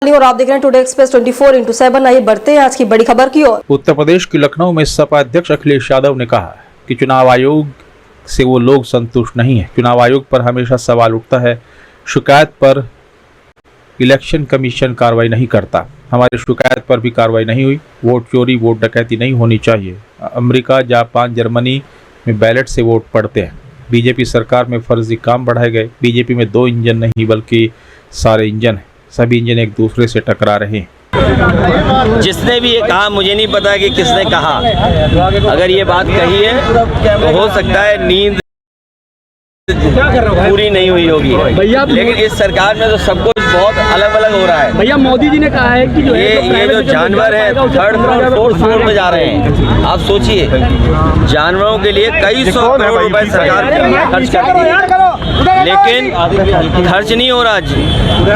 और आप देख रहे हैं टुडे एक्सप्रेस 24/7। आइए बढ़ते हैं आज की बड़ी खबर की ओर। उत्तर प्रदेश के लखनऊ में सपा अध्यक्ष अखिलेश यादव ने कहा कि चुनाव आयोग से वो लोग संतुष्ट नहीं है। चुनाव आयोग पर हमेशा सवाल उठता है, शिकायत पर इलेक्शन कमीशन कार्रवाई नहीं करता। हमारी शिकायत पर भी कार्रवाई नहीं हुई। वोट चोरी, वोट डकैती नहीं होनी चाहिए। अमेरिका, जापान, जर्मनी में बैलेट से वोट पड़ते हैं। बीजेपी सरकार में फर्जी काम बढ़ाए गए। बीजेपी में 2 इंजन नहीं बल्कि सारे इंजन हैं। सभी इंजन एक दूसरे से टकरा रहे हैं। जिसने भी ये कहा, मुझे नहीं पता कि किसने कहा। अगर ये बात कही है तो हो सकता है नींद पूरी नहीं हुई होगी, लेकिन इस सरकार में तो सब कुछ बहुत अलग अलग हो रहा है। भैया मोदी जी ने कहा है कि ये जो जानवर हैं थर्ड फ्लोर, फोर्थ फ्लोर में जा रहे हैं। आप सोचिए, जानवरों के लिए कई 100 करोड़ रुपए सरकार खर्च कर रही है, लेकिन खर्च नहीं हो रहा,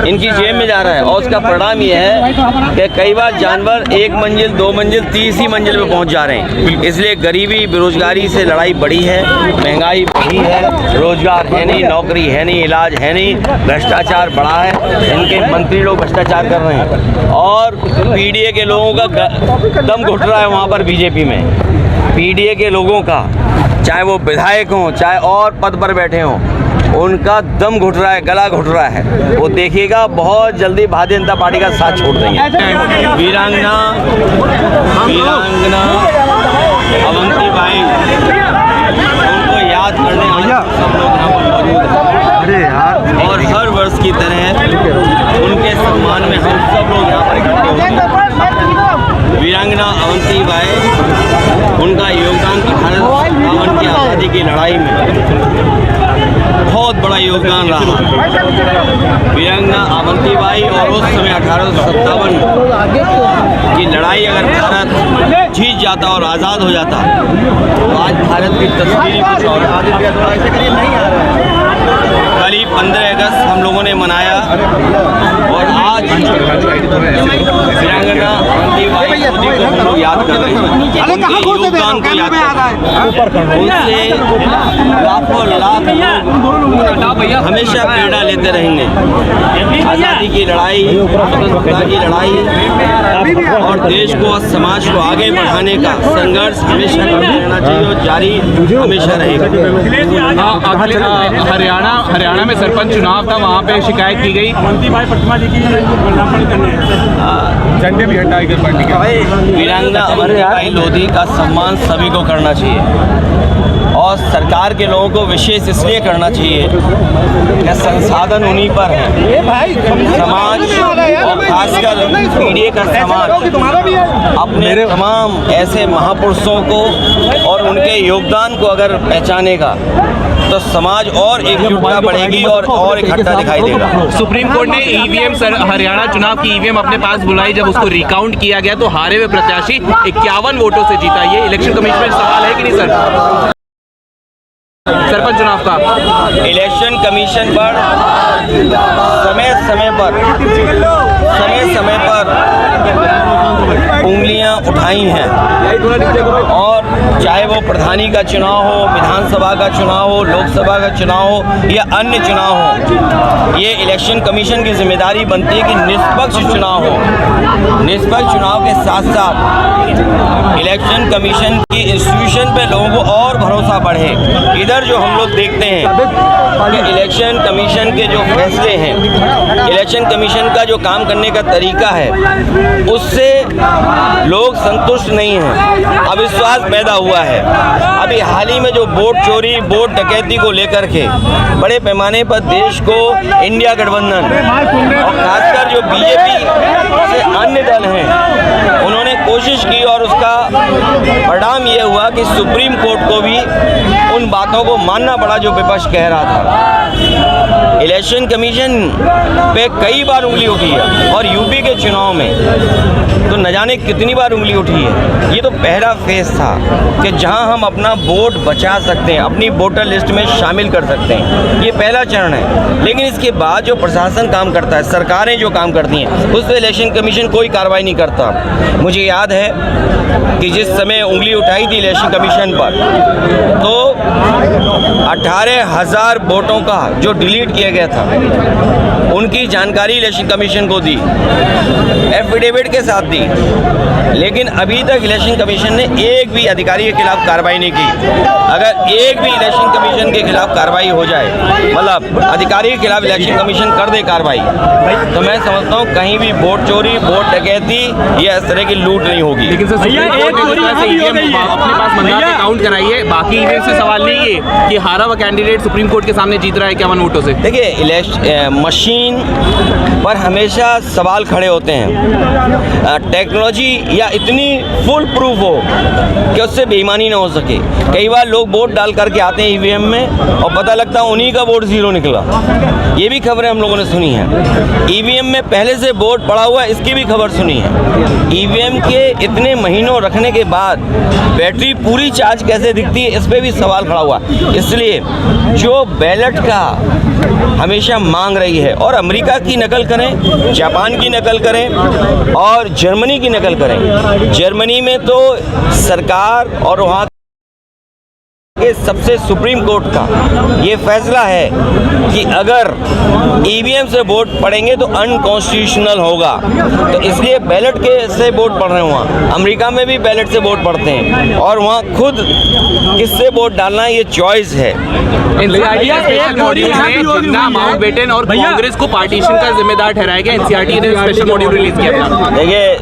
इनकी जेब में जा रहा है। और उसका परिणाम ये है कि कई बार जानवर 1 मंजिल, 2 मंजिल, 30 मंजिल पे पहुंच जा रहे हैं। इसलिए गरीबी, बेरोजगारी से लड़ाई बढ़ी है, महंगाई बढ़ी है, रोजगार है नहीं, नौकरी है नहीं, इलाज है नहीं, भ्रष्टाचार बढ़ा है। इनके मंत्री लोग भ्रष्टाचार कर रहे हैं और पीडीए के लोगों का दम घुट रहा है वहाँ पर बीजेपी में। पीडीए के लोगों का, चाहे वो विधायक हों, चाहे और पद पर बैठे हों, उनका दम घुट रहा है, गला घुट रहा है। वो देखिएगा बहुत जल्दी भारतीय जनता पार्टी का साथ छोड़ देंगे। वीरांगना अवंती बाई, उनको याद करने सब लोग यहाँ पर मौजूद हैं और हर वर्ष की तरह उनके सम्मान में हम सब लोग यहाँ पर इकट्ठे होते हैं। वीरांगना अवंती बाई, उनका योगदान 1857 की आज़ादी की लड़ाई में बहुत बड़ा योगदान रहा। वीरांगना अवंती बाई और उस समय 1857 की लड़ाई अगर भारत जीत जाता और आज़ाद हो जाता तो आज भारत की तस्वीर कुछ और। कल ही 15 अगस्त हम लोगों ने मनाया और आज वीरांगना अवंती बाई को हम लोग याद कर रहे हैं, उनके योगदान को याद कर रहे हैं। उनसे लाखों लाख लोग हमेशा प्रेरणा लेते रहेंगे। आज़ादी की लड़ाई, स्वतंत्रता की लड़ाई और देश को, समाज को आगे बढ़ाने का संघर्ष हमेशा करते रहना चाहिए और जारी हमेशा रहेगा। हरियाणा में सरपंच चुनाव था, वहाँ पे शिकायत की गई। झंडे भी हटाए गए पार्टी के। वीरांगना अवंती बाई लोधी का सम्मान सभी को करना चाहिए और सरकार के लोगों को विशेष इसलिए करना चाहिए कि संसाधन उन्हीं पर है। समाज और खासकर पीडीए का समाज अपने तमाम ऐसे महापुरुषों को और उनके योगदान को अगर पहचानेगा तो समाज और एकजुटता बढ़ेगी और इकट्ठा दिखाई देगा। सुप्रीम कोर्ट ने ईवीएम हरियाणा चुनाव की ईवीएम अपने पास बुलाई, जब उसको रिकाउंट किया गया तो हारे हुए प्रत्याशी 51 वोटों से जीता। ये इलेक्शन कमीशन में सवाल है कि नहीं सर? सरपंच चुनाव का इलेक्शन कमीशन पर समय समय पर उंगलियां उठाई हैं और चाहे वो प्रधानी का चुनाव हो, विधानसभा का चुनाव हो, लोकसभा का चुनाव हो या अन्य चुनाव हो, ये इलेक्शन कमीशन की जिम्मेदारी बनती है कि निष्पक्ष चुनाव हो। निष्पक्ष चुनाव के साथ साथ इलेक्शन कमीशन की इंस्टीट्यूशन पे लोगों को और भरोसा बढ़े। इधर जो हम लोग देखते हैं कि इलेक्शन कमीशन के जो फैसले हैं, इलेक्शन कमीशन का जो काम करने का तरीका है, उससे लोग संतुष्ट नहीं हैं। अविश्वास पैदा हुआ है। अभी हाल ही में जो वोट चोरी, वोट डकैती को लेकर के बड़े पैमाने पर देश को इंडिया गठबंधन और खासकर जो बीजेपी से अन्य दल हैं, उन्होंने कोशिश की और उसका परिणाम ये हुआ कि सुप्रीम कोर्ट को भी उन बातों को मानना पड़ा जो विपक्ष कह रहा था। इलेक्शन कमीशन पे कई बार उंगली उठी है और यूपी के चुनाव में तो न जाने कितनी बार उंगली उठी है। ये तो पहला फेज था कि जहां हम अपना वोट बचा सकते हैं, अपनी वोटर लिस्ट में शामिल कर सकते हैं, ये पहला चरण है। लेकिन इसके बाद जो प्रशासन काम करता है, सरकारें जो काम करती हैं, उस पर इलेक्शन कमीशन कोई कार्रवाई नहीं करता। मुझे याद है कि जिस समय उंगली उठाई थी इलेक्शन कमीशन पर, तो 18,000 वोटों का जो डिलीट किया गया था, उनकी जानकारी इलेक्शन कमीशन को दी, एफिडेविट के साथ दी। लेकिन अभी तक इलेक्शन कमीशन ने एक भी अधिकारी के खिलाफ कार्रवाई नहीं की। अगर एक भी इलेक्शन कमीशन के खिलाफ कार्रवाई हो जाए, मतलब अधिकारी के खिलाफ इलेक्शन कमीशन कर दे कार्रवाई, तो मैं समझता हूँ कहीं भी वोट चोरी, वोट डकैती या इस तरह की लूट नहीं होगी। लेकिन सर अपने पास मंदाते काउंट कराइए, बाकी ईवीएम से सवाल नहीं है कि हारा हुआ कैंडिडेट सुप्रीम कोर्ट के सामने जीत रहा है 51 वोटों से। देखिए, इलेक्शन मशीन पर हमेशा सवाल खड़े होते हैं। टेक्नोलॉजी या इतनी फुल प्रूफ हो कि उससे बेईमानी ना हो सके। कई बार लोग वोट डाल करके आते हैं ईवीएम में और पता लगता है उन्हीं का वोट जीरो निकला। ये भी खबरें हम लोगों ने सुनी है। ईवीएम में पहले से वोट पड़ा हुआ है, इसकी भी खबर सुनी है। ईवीएम के इतने महीनों रखने के बाद बैटरी पूरी चार्ज कैसे दिखती है, इस पर भी सवाल खड़ा हुआ। इसलिए जो बैलेट का हमेशा मांग रही है, और अमेरिका की नकल करें, जापान की नकल करें और जर्मनी की नकल करें। जर्मनी में तो सरकार और वहाँ के सबसे सुप्रीम कोर्ट का ये फैसला है कि अगर ईवीएम से वोट पड़ेंगे तो अनकॉन्स्टिट्यूशनल होगा। तो इसलिए बैलेट के से वोट पड़ रहे हैं वहाँ। अमेरिका में भी बैलेट से वोट पड़ते हैं और वहाँ खुद किससे वोट डालना है ये चॉइस है। स्पेशल मॉड्यूल में जिन्ना, माउंटबेटन और कांग्रेस को पार्टीशन का जिम्मेदार ठहराया गया। एनसीईआरटी ने स्पेशल मॉड्यूल रिलीज किया था। देखिए,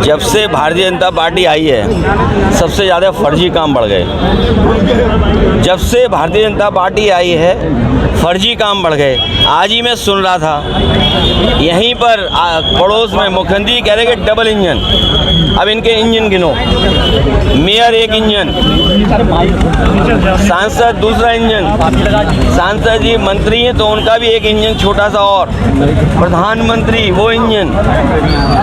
जब से भारतीय जनता पार्टी आई है, सबसे ज़्यादा फर्जी काम बढ़ गए। जब से भारतीय जनता पार्टी आई है, फर्जी काम बढ़ गए। आज ही मैं सुन रहा था यहीं पर पड़ोस में मुख्यमंत्री कह रहे कि डबल इंजन। अब इनके इंजन गिनो, मेयर एक इंजन, सांसद दूसरा इंजन, सांसद जी मंत्री हैं तो उनका भी एक इंजन छोटा सा, और प्रधानमंत्री वो इंजन,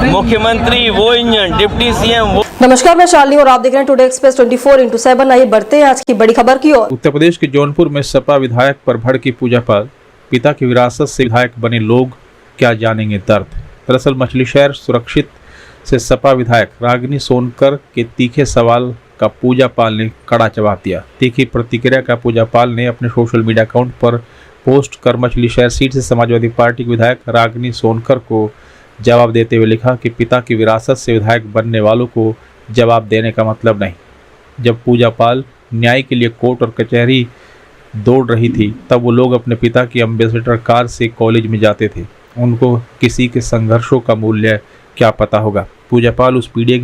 मुख्यमंत्री वो इंजन, डिप्टी सीएम वो। नमस्कार, मैं शालिनी और आप देख रहे हैं टुडे एक्सप्रेस 24/7। आइए बढ़ते हैं आज की बड़ी खबर की ओर। उत्तर प्रदेश के जौनपुर में सपा विधायक पर भड़की पूजा पाल, पिता की विरासत से विधायक बने लोग क्या जानेंगे दर्द। दरअसल मछली शहर सुरक्षित से सपा विधायक रागिनी सोनकर के तीखे सवाल का पूजा पाल ने कड़ा जवाब दिया। तीखी प्रतिक्रिया का पूजा पाल ने अपने सोशल मीडिया अकाउंट पर पोस्ट कर मछली शहर सीट से समाजवादी पार्टी के विधायक रागिनी सोनकर को जवाब देते हुए लिखा कि पिता की विरासत से विधायक बनने वालों को जवाब देने का मतलब नहीं। जब पूजा पाल न्याय के लिए कोर्ट और कचहरी दौड़ रही थी, तब वो लोग अपने पिता की एम्बेसडर कार से कॉलेज में जाते थे। उनको किसी के संघर्षों का मूल्य क्या पता होगा। पूजा पाल उस पीढ़ी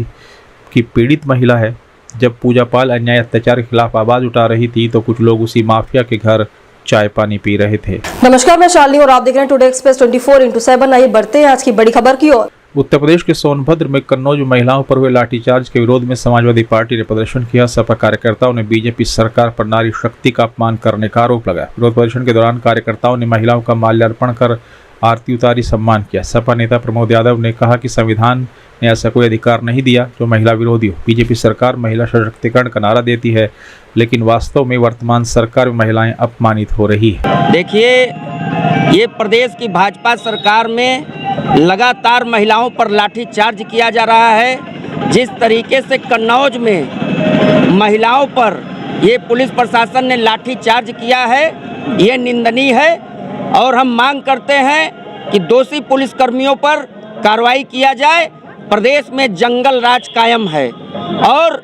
की पीड़ित महिला है। जब पूजा पाल अन्याय अत्याचार के खिलाफ आवाज़ उठा रही थी तो कुछ लोग उसी माफिया के घर चाय पानी पी रहे थे। नमस्कार, मैं शालिनी और आप देख रहे हैं टुडे एक्सप्रेस 24/7। आइए बढ़ते हैं आज की बड़ी खबर की ओर। उत्तर प्रदेश के सोनभद्र में कन्नौज में महिलाओं पर हुए लाठीचार्ज के विरोध में समाजवादी पार्टी ने प्रदर्शन किया। सपा कार्यकर्ताओं ने बीजेपी सरकार पर नारी शक्ति का अपमान करने का आरोप लगाया। विरोध प्रदर्शन के दौरान कार्यकर्ताओं ने महिलाओं का माल्यार्पण कर आरती उतारी, सम्मान किया। सपा नेता प्रमोद यादव ने कहा कि संविधान ने ऐसा कोई अधिकार नहीं दिया जो महिला विरोधी हो। बीजेपी सरकार महिला सशक्तिकरण का नारा देती है, लेकिन वास्तव में वर्तमान सरकार में महिलाएं अपमानित हो रही है। देखिए, ये प्रदेश की भाजपा सरकार में लगातार महिलाओं पर लाठीचार्ज किया जा रहा है। जिस तरीके से कन्नौज में महिलाओं पर ये पुलिस प्रशासन ने लाठीचार्ज किया है, ये निंदनीय है और हम मांग करते हैं कि दोषी पुलिसकर्मियों पर कार्रवाई किया जाए। प्रदेश में जंगल राज कायम है और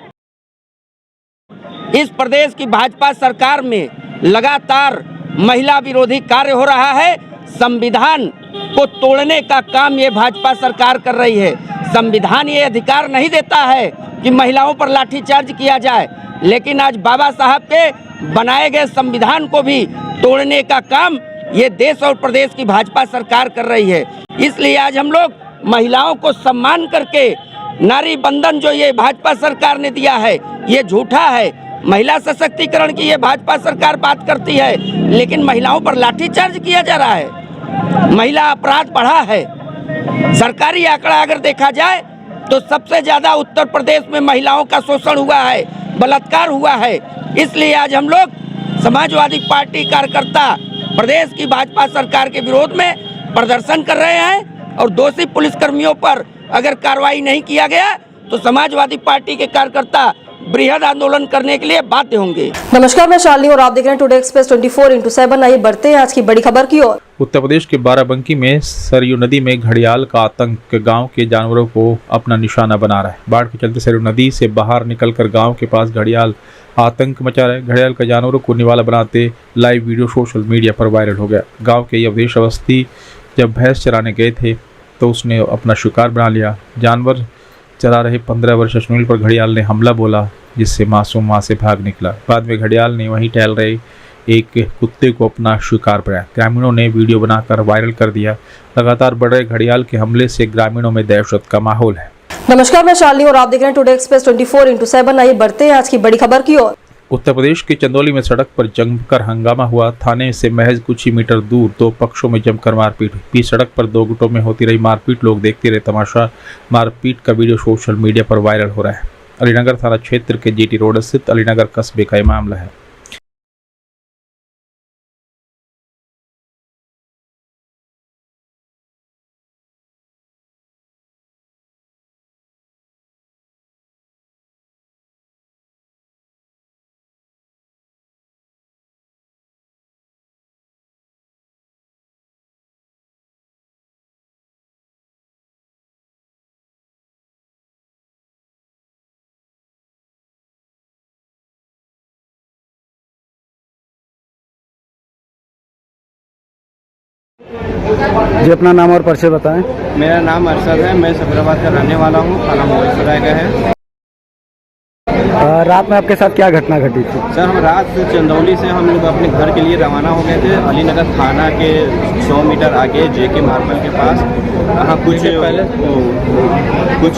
इस प्रदेश की भाजपा सरकार में लगातार महिला विरोधी कार्य हो रहा है। संविधान को तोड़ने का काम ये भाजपा सरकार कर रही है। संविधान ये अधिकार नहीं देता है कि महिलाओं पर लाठीचार्ज किया जाए, लेकिन आज बाबा साहब के बनाए गए संविधान को भी तोड़ने का काम ये देश और प्रदेश की भाजपा सरकार कर रही है। इसलिए आज हम लोग महिलाओं को सम्मान करके नारी बंधन जो ये भाजपा सरकार ने दिया है ये झूठा है। महिला सशक्तिकरण की ये भाजपा सरकार बात करती है, लेकिन महिलाओं पर लाठीचार्ज किया जा रहा है। महिला अपराध बढ़ा है। सरकारी आंकड़ा अगर देखा जाए तो सबसे ज़्यादा उत्तर प्रदेश में महिलाओं का शोषण हुआ है, बलात्कार हुआ है। इसलिए आज हम लोग समाजवादी पार्टी कार्यकर्ता प्रदेश की भाजपा सरकार के विरोध में प्रदर्शन कर रहे हैं और दोषी पुलिसकर्मियों पर अगर कार्रवाई नहीं किया गया तो समाजवादी पार्टी के कार्यकर्ता बृहद आंदोलन करने के लिए बाध्य होंगे। नमस्कार, मैं शालिनी और आप देख रहे हैं टुडे एक्सप्रेस 24/7। आइए बढ़ते हैं आज की बड़ी खबर की ओर। उत्तर प्रदेश के बाराबंकी में सरयू नदी में घड़ियाल का आतंक गांव के जानवरों को अपना निशाना बना रहा है। बाढ़ के चलते सरयू नदी से बाहर निकलकर गांव के पास घड़ियाल आतंक मचा रहा है। घड़ियाल का जानवरों को निवाला बनाते लाइव वीडियो सोशल मीडिया पर वायरल हो गया। गाँव के अवधेश अवस्थी जब भैंस चराने गए थे तो उसने अपना शिकार बना लिया। जानवर चरा रहे 15 वर्षीय सुनील पर घड़ियाल ने हमला बोला, जिससे मासूम वहां से भाग निकला। बाद में घड़ियाल ने वहीं टहल रहे एक कुत्ते को अपना शिकार बनाया। ग्रामीणों ने वीडियो बनाकर वायरल कर दिया। लगातार बढ़ रहे घड़ियाल के हमले से ग्रामीणों में दहशत का माहौल है। नमस्कार, मैं शालिनी और आप देख रहे हैं टुडे एक्सप्रेस 24/7। आइए बढ़ते हैं आज की बड़ी खबर की ओर। उत्तर प्रदेश के चंदौली में सड़क पर जमकर हंगामा हुआ। थाने से महज कुछ ही मीटर दूर दो पक्षों में जमकर मारपीट हुई। बीच सड़क पर दो गुटों में होती रही मारपीट, लोग देखते रहे तमाशा। मारपीट का वीडियो सोशल मीडिया पर वायरल हो रहा है। अलीनगर थाना क्षेत्र के जीटी रोड स्थित अलीनगर कस्बे का यह मामला है। जी, अपना नाम और परिचय बताएं। मेरा नाम अरशद है, मैं सफराबाद का रहने वाला हूँ, थाना मोगलसराय का है। रात में आपके साथ क्या घटना घटी थी? सर, हम रात से चंदौली से हम लोग अपने घर के लिए रवाना हो गए थे। अलीनगर थाना के 100 मीटर आगे जेके मार्बल के पास वहाँ कुछ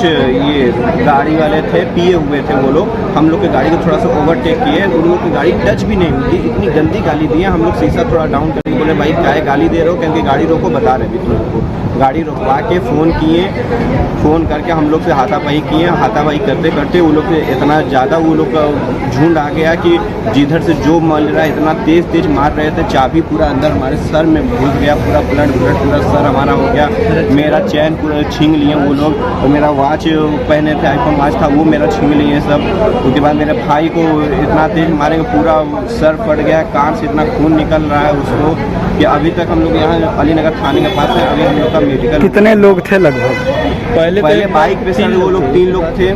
ये गाड़ी वाले थे, पिए हुए थे वो लोग। हम लोग की गाड़ी को थोड़ा सा ओवरटेक किए, उन लोग की गाड़ी टच भी नहीं हुई। इतनी गंदी गाली दी है। हम लोग शीशा थोड़ा डाउन करके बोले, भाई क्या है गाली दे रहे हो? क्योंकि गाड़ी रोको, बता रहे भी तुम लोग को। गाड़ी रुकवा के फ़ोन करके हम लोग से हाथापाई किए। हाथापाई करते करते वो लोग से इतना ज़्यादा वो लोग का झुंड आ गया कि जिधर से जो मल रहा है इतना तेज़ मार रहे थे। चाबी पूरा अंदर हमारे सर में घुस गया, पूरा ब्लड पूरा सर हमारा हो गया। मेरा चैन पूरा छीन लिए वो लोग, और मेरा वॉच पहने थे, आईफोन वॉच था, वो मेरा छीन लिए सब। उसके बाद मेरे भाई को इतना तेज़ मारेंगे, पूरा सर फट गया, कान से इतना खून निकल रहा है उसको कि अभी तक हम लोग यहाँ अलीनगर थाने के पास है। अभी हम लोग का मेडिकल। कितने लोग थे लगभग? पहले बाइक पे सर वो लोग 3 लोग थे।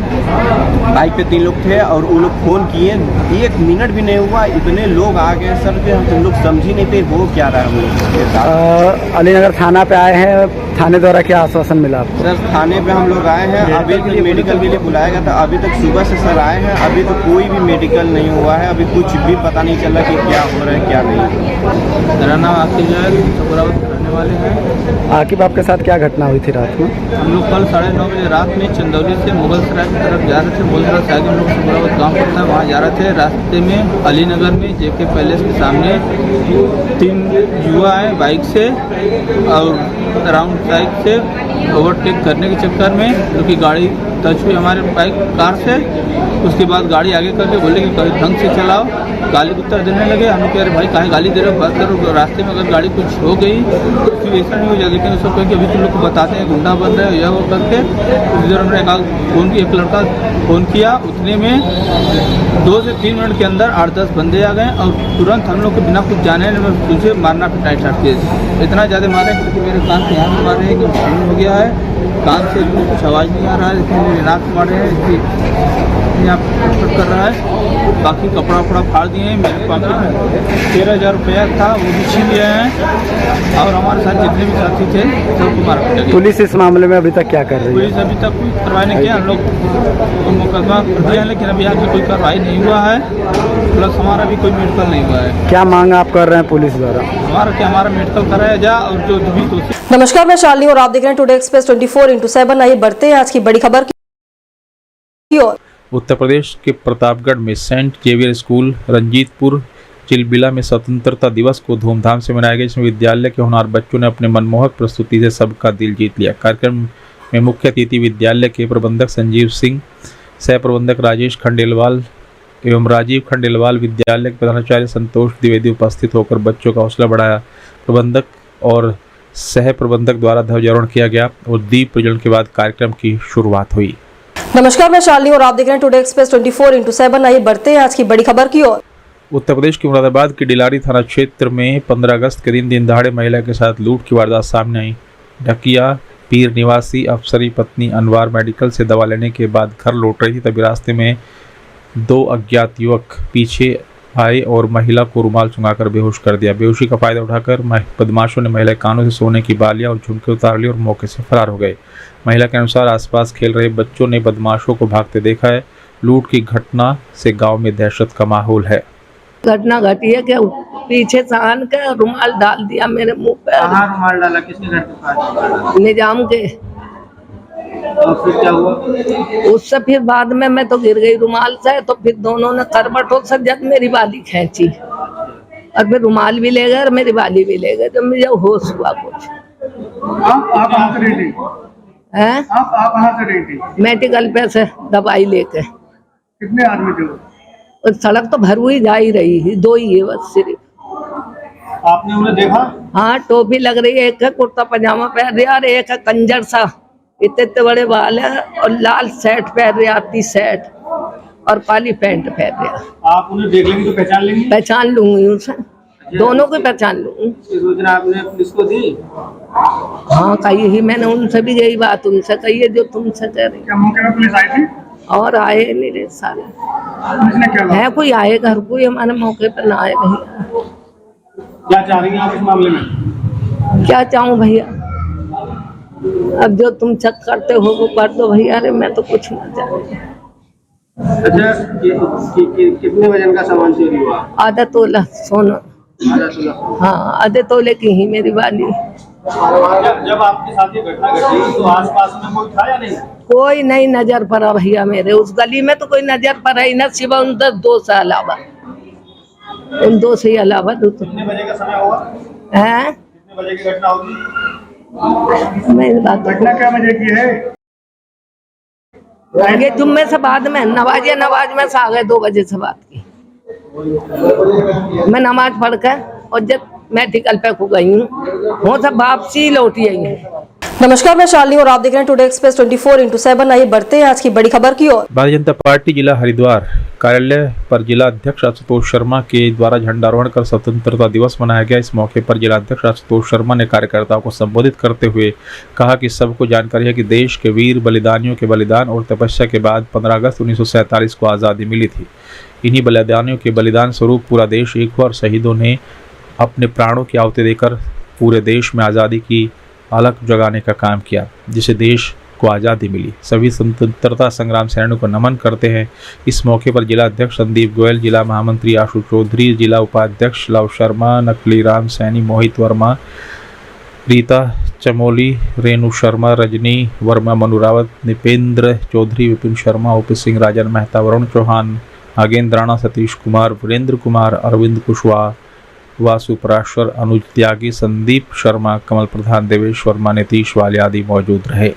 बाइक पे 3 लोग थे और वो लोग फ़ोन किए, 1 मिनट भी नहीं हुआ, इतने लोग आ गए सर कि हम लोग समझ ही नहीं थे वो क्या रहा है हम लोग के साथ। अलीनगर थाना पे आए हैं, थाने द्वारा क्या आश्वासन मिला आपको? सर, थाने पे हम लोग आए हैं, अभी तक मेडिकल के लिए बुलाया गया था। अभी तक सुबह से सर आए हैं, अभी तो कोई भी मेडिकल नहीं हुआ है। अभी कुछ भी पता नहीं चला कि क्या हो रहा है क्या नहीं। मेरा नाम आकिब है, सफराबाद के रहने वाले हैं। आकिब, आपके साथ क्या घटना हुई थी रात में? हम लोग कल 9:30 बजे रात में चंदौली से मुगलसराय की तरफ जा रहे थे। मुगलसराय से आगे हम लोग सफराबाद गाँव पड़ता है, वहाँ जा रहे थे। रास्ते में अलीनगर में जेके पैलेस के सामने 3 युवा आए बाइक से और राउंड साइड से ओवरटेक करने के चक्कर में, क्योंकि गाड़ी टच हुई हमारे बाइक कार से। उसके बाद गाड़ी आगे करके बोले कि कभी ढंग से चलाओ, गाली उत्तर देने लगे। हम लोग कह रहे भाई काहे गाली दे रहे हो, बात करो। रास्ते में अगर गाड़ी कुछ हो गई तो फिर ऐसा नहीं हो जाएगा, लेकिन उसको कहें कि अभी तुम लोग को बताते हैं गुंडा बन रहे हो यह वो करके। उस देर हमने एक लड़का फ़ोन किया, उतने में 2 से 3 मिनट के अंदर 8-10 बंदे आ गए और तुरंत हम लोग को बिना कुछ जाने तुझे मारना पिटाई स्टार्ट किए। इतना ज़्यादा मारे कि मेरे कान के यहाँ से मारे हैं कि खून हो गया है, कान से कुछ आवाज़ नहीं आ रहा है, लेकिन मेरे नाक मारे हैं, यहाँ कर रहा है। बाकी कपड़ा वपड़ा फाड़ दिए हैं। मेरे पास 13,000 रुपया था, वो भी छीन लिया है। और हमारे साथ जितने भी साथी थे सबको मार पीटा गया। पुलिस इस मामले में अभी तक क्या कर रही है? पुलिस अभी तक कोई कार्रवाई नहीं किया। हम लोग मुकदमा कर दिया है, लेकिन अभी यहाँ की कोई कार्रवाई नहीं हुआ है। प्लस हमारा भी कोई मेडिकल नहीं हुआ है। क्या मांग आप कर रहे हैं पुलिस द्वारा? हमारा मेडिकल कराया जा, और जो भी दोषी। नमस्कार, मैं शालिनी और आप देख रहे हैं टुडे एक्सप्रेस 24/7। आइए बढ़ते हैं आज की बड़ी खबर की ओर। उत्तर प्रदेश के प्रतापगढ़ में Saint Xavier School Ranjitpur Chilbila में स्वतंत्रता दिवस को धूमधाम से मनाया गया, जिसमें विद्यालय के होनहार बच्चों ने अपने मनमोहक प्रस्तुति से सबका दिल जीत लिया। कार्यक्रम में मुख्य अतिथि विद्यालय के प्रबंधक संजीव सिंह, सह प्रबंधक राजेश खंडेलवाल एवं राजीव खंडेलवाल, विद्यालय के प्रधानाचार्य संतोष द्विवेदी उपस्थित होकर बच्चों का हौसला बढ़ाया। प्रबंधक और सह प्रबंधक द्वारा ध्वजारोहण किया गया और दीप प्रज्वलन के बाद कार्यक्रम की शुरुआत हुई। नमस्कार, मैं शालिनी और आप देख रहे हैं टुडे एक्सप्रेस 24/7। आइए बढ़ते हैं आज की बड़ी खबर की ओर। उत्तर प्रदेश के मुरादाबाद के डिलारी थाना क्षेत्र में 15 अगस्त के दिन दहाड़े महिला के साथ लूट की वारदात सामने आई। ढकिया पीर निवासी अफसरी पत्नी अनवार मेडिकल से दवा लेने के बाद घर लौट रही थी, तभी रास्ते में 2 अज्ञात युवक पीछे आए और महिला को रुमाल सुंघाकर बेहोश कर दिया। बेहोशी का फायदा उठाकर बदमाशों ने महिला के कानों से सोने की बालियां और झुमके उतार लिए और मौके से फरार हो गए। महिला के अनुसार आसपास खेल रहे बच्चों ने बदमाशों को भागते देखा है। लूट की घटना से गांव में दहशत का माहौल है। घटना घटी है कि पीछे से आन के रुमाल डाल दिया मेरे मुंह पे। कहाँ रुमाल डाला, किसके घर के पास? निजाम के। और फिर क्या हुआ? उससे फिर बाद में मैं तो गिर गई रुमाल से, तो फिर दोनों ने करबटों से जब मेरी बाली खींची और फिर रुमाल भी ले गए और मेरी बाली भी ले गए, तो मुझे होश हुआ कुछ। आप कहाँ से रही थी? हैं? आप कहाँ से रही थी? मेडिकल पे से दवाई लेके। कितने आदमी थे? और सड़क तो भर हुई जा ही रही है, 2 ही है बस सिर्फ। आपने उन्हें देखा? हाँ, टोपी लग रही है, एक है कुर्ता पजामा पहन रहा और एक है कंजर सा, इतने बड़े बाल है और लाल शर्ट पहन रहे, आती शर्ट और काली पैंट पहन रहे। आप उन्हें देख लेंगे तो पहचान लेंगे? पहचान लूंगी उसे, दोनों को पहचान लूंगी। सूचना आपने पुलिस को दी? हाँ, कही ही मैंने, उनसे भी यही बात उनसे कही है जो तुमसे कह रही। क्या मौके पर पुलिस आई थी? और आए नहीं रे सारे, पुलिस ने क्या है कोई आए घर, कोई हमारे मौके पर ना आए भैया। क्या चाह रही हैं आप इस मामले में? क्या चाहूँ भैया, अब जो तुम चेक करते हो वो कर दो भैया। अरे मैं तो कुछ ना चाहती। अच्छा, कितने वजन का सामान चोरी हुआ? आधा तोला सोना। आधा तोला? हाँ, आधे तोले की ही मेरी बाली। जब आपके साथ ये घटना घटी तो आसपास में कोई था या नहीं? कोई नहीं नजर पड़ा भैया मेरे, उस गली में तो कोई नजर पड़ा ही ना, सिवा उन 2 से अलावा, उन 2 से अलावा। कितने बजे का समय होगा? हैं? कितने बजे की घटना होगी? मेरी बात घटना क्या बजे की है? ये जुम्मे से बाद में नमाज में से आ गए 2 बजे से बात की। मैं नमाज पढ़ कर और जब मेडिकल पे को गई हूँ, वो सब वापसी लौटी आई हूँ। नमस्कार, मैं शालिनी और आप देख रहे हैं टुडे एक्सप्रेस 24/7। आइए बढ़ते हैं आज की बड़ी खबर की ओर। भारतीय जनता पार्टी जिला हरिद्वार कार्यालय पर जिला अध्यक्ष आशुतोष शर्मा के द्वारा झंडारोहण कर स्वतंत्रता दिवस मनाया गया। इस मौके पर जिला अध्यक्ष आशुतोष शर्मा ने कार्यकर्ताओं को संबोधित करते हुए कहा कि सबको जानकारी है कि देश के वीर बलिदानियों के बलिदान और तपस्या के बाद 15 अगस्त 1947 को आज़ादी मिली थी। इन्हीं बलिदानियों के बलिदान स्वरूप पूरा देश एक हुआ और शहीदों ने अपने प्राणों की आहुति देकर पूरे देश में आज़ादी की अलख जगाने का काम किया, जिसे देश को आज़ादी मिली। सभी स्वतंत्रता संग्राम सेनानियों को नमन करते हैं। इस मौके पर जिला अध्यक्ष संदीप गोयल, जिला महामंत्री आशु चौधरी, जिला उपाध्यक्ष लव शर्मा, नकली राम सैनी, मोहित वर्मा, रीता चमोली, रेणु शर्मा, रजनी वर्मा, मनु रावत, निपेंद्र चौधरी, विपिन शर्मा, ओपी सिंह, राजन मेहता, वरुण चौहान, नागेंद्र राणा, सतीश कुमार, वीरेंद्र कुमार, अरविंद कुशवाहा, वासु पराशर, अनुज त्यागी, संदीप शर्मा, कमल प्रधान, देवेश वर्मा, नीतीश वाले आदि मौजूद रहे।